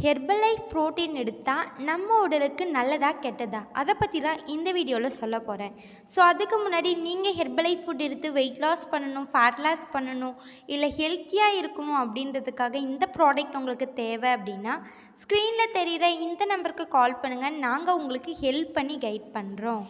Herbalife protein எடுத்தால் நம்ம உடலுக்கு நல்லதா கெட்டதா அதை பற்றி தான் இந்த வீடியோவில் சொல்ல போகிறேன். ஸோ அதுக்கு முன்னாடி நீங்கள் ஹெர்பலைஃப் ஃபுட் எடுத்து வெயிட் லாஸ் பண்ணணும், ஃபேட் லாஸ் பண்ணணும், இல்லை ஹெல்த்தியாக இருக்கணும் அப்படின்றதுக்காக இந்த ப்ராடக்ட் உங்களுக்கு தேவை அப்படின்னா ஸ்க்ரீனில் தெரிகிற இந்த நம்பருக்கு கால் பண்ணுங்கள். நாங்கள் உங்களுக்கு ஹெல்ப் பண்ணி கைட் பண்ணுறோம்.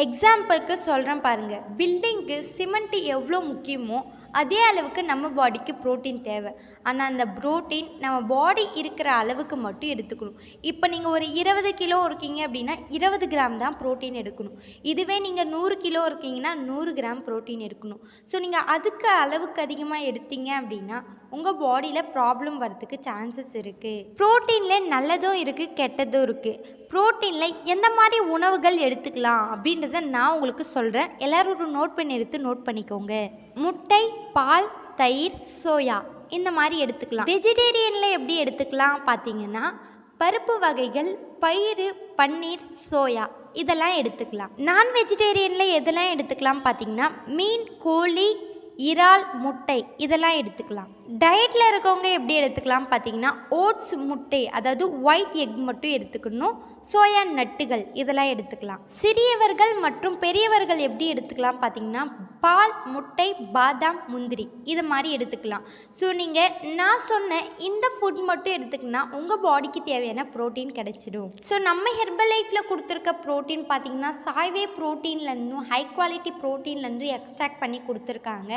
எக்ஸாம்பிளுக்கு சொல்கிறேன் பாருங்கள், பில்டிங்க்கு சிமெண்ட்டு எவ்வளோ முக்கியமோ அதே அளவுக்கு நம்ம பாடிக்கு ப்ரோட்டீன் தேவை. ஆனால் அந்த ப்ரோட்டீன் நம்ம பாடி இருக்கிற அளவுக்கு மட்டும் எடுத்துக்கணும். இப்போ நீங்கள் ஒரு 20 கிலோ இருக்கீங்க அப்படின்னா 20 கிராம் தான் ப்ரோட்டீன் எடுக்கணும். இதுவே நீங்கள் 100 கிலோ இருக்கீங்கன்னா 100 கிராம் ப்ரோட்டீன் எடுக்கணும். ஸோ நீங்கள் அதுக்கு அளவுக்கு அதிகமாக எடுத்தீங்க அப்படின்னா உங்கள் பாடியில் ப்ராப்ளம் வரதுக்கு சான்சஸ் இருக்குது. ப்ரோட்டீனில் நல்லதும் இருக்குது, கெட்டதும் இருக்குது. ப்ரோட்டீனில் எந்த மாதிரி உணவுகள் எடுத்துக்கலாம் அப்படின்றத நான் உங்களுக்கு சொல்கிறேன். எல்லோரும் ஒரு நோட் பண்ணி எடுத்து நோட் பண்ணிக்கோங்க. முட்டை, பால், தயிர், சோயா இந்த மாதிரி எடுத்துக்கலாம். வெஜிடேரியனில் எப்படி எடுத்துக்கலாம் பார்த்தீங்கன்னா பருப்பு வகைகள், பயிறு, பன்னீர், சோயா இதெல்லாம் எடுத்துக்கலாம். நான் வெஜிடேரியனில் எதெல்லாம் எடுத்துக்கலாம் பார்த்தீங்கன்னா மீன், கோழி, இறால், முட்டை இதெல்லாம் எடுத்துக்கலாம். டயட்டில் இருக்கவங்க எப்படி எடுத்துக்கலாம் பார்த்தீங்கன்னா ஓட்ஸ், முட்டை அதாவது ஒயிட் எக் மட்டும் எடுத்துக்கணும். சோயா நட்டுகள் இதெல்லாம் எடுத்துக்கலாம். சிறியவர்கள் மற்றும் பெரியவர்கள் எப்படி எடுத்துக்கலாம் பார்த்தீங்கன்னா பால், முட்டை, பாதாம், முந்திரி இது மாதிரி எடுத்துக்கலாம். ஸோ நீங்கள் நான் சொன்ன இந்த ஃபுட் மட்டும் எடுத்துக்கினா உங்கள் பாடிக்கு தேவையான ப்ரோட்டீன் கிடைச்சிடும். ஸோ நம்ம ஹெர்பலைஃப்பில் கொடுத்துருக்க ப்ரோட்டீன் பார்த்தீங்கன்னா சாய்வே ப்ரோட்டீன்லேருந்தும் ஹை குவாலிட்டி ப்ரோட்டீன்லேருந்தும் எக்ஸ்ட்ராக்ட் பண்ணி கொடுத்துருக்காங்க.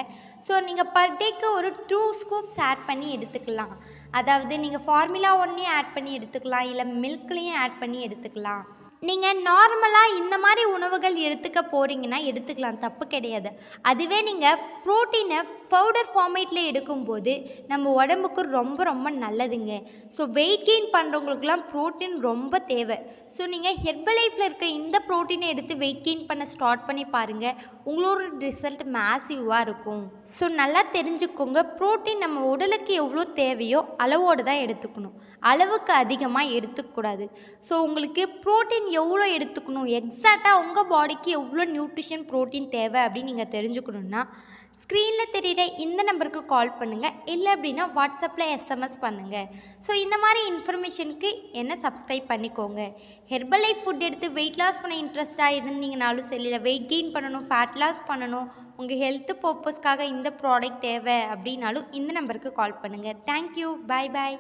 ஸோ நீங்கள் பர் டேக்கு ஒரு 2 ஸ்கூப்ஸ் ஆட் பண்ணி எடுத்துக்கலாம். அதாவது நீங்கள் ஃபார்முலா ஒன்லேயும் ஆட் பண்ணி எடுத்துக்கலாம், இல்லை மில்க்லேயும் ஆட் பண்ணி எடுத்துக்கலாம். நீங்கள் நார்மலாக இந்த மாதிரி உணவுகள் எடுத்துக்க போகிறீங்கன்னா எடுத்துக்கலாம், தப்பு கிடையாது. அதுவே நீங்கள் ப்ரோட்டீனை பவுடர் ஃபார்மேட்டில் எடுக்கும்போது நம்ம உடம்புக்கு ரொம்ப ரொம்ப நல்லதுங்க. ஸோ வெயிட் கெயின் பண்ணுறவங்களுக்குலாம் ப்ரோட்டீன் ரொம்ப தேவை. ஸோ நீங்கள் ஹெர்பலைஃப்பில் இருக்க இந்த ப்ரோட்டீனை எடுத்து வெயிட் கெயின் பண்ண ஸ்டார்ட் பண்ணி பாருங்கள், உங்களோட ரிசல்ட் மேசிவாக இருக்கும். ஸோ நல்லா தெரிஞ்சுக்கோங்க, ப்ரோட்டீன் நம்ம உடலுக்கு எவ்வளோ தேவையோ அளவோடு தான் எடுத்துக்கணும், அளவுக்கு அதிகமாக எடுத்துக்கூடாது. ஸோ உங்களுக்கு ப்ரோட்டீன் எவ்வளோ எடுத்துக்கணும், எக்ஸாக்டாக உங்கள் பாடிக்கு எவ்வளோ நியூட்ரிஷன் ப்ரோட்டீன் தேவை அப்படின்னு நீங்கள் தெரிஞ்சுக்கணுன்னா ஸ்க்ரீனில் தெரிகிற இந்த நம்பருக்கு கால் பண்ணுங்கள், இல்லை அப்படின்னா வாட்ஸ்அப்பில் SMS பண்ணுங்கள். ஸோ இந்த மாதிரி இன்ஃபர்மேஷனுக்கு என்ன சப்ஸ்கிரைப் பண்ணிக்கோங்க. ஹெர்பலைஃப் ஃபுட் எடுத்து வெயிட் லாஸ் பண்ண இன்ட்ரெஸ்ட்டாக இருந்தீங்கனாலும் சரி, இல்லை வெயிட் கெயின் பண்ணணும், ஃபேட் லாஸ் பண்ணணும், உங்கள் ஹெல்த் பர்பஸ்க்காக இந்த ப்ராடக்ட் தேவை அப்படின்னாலும் இந்த நம்பருக்கு கால் பண்ணுங்கள். தேங்க்யூ, பாய் பாய்.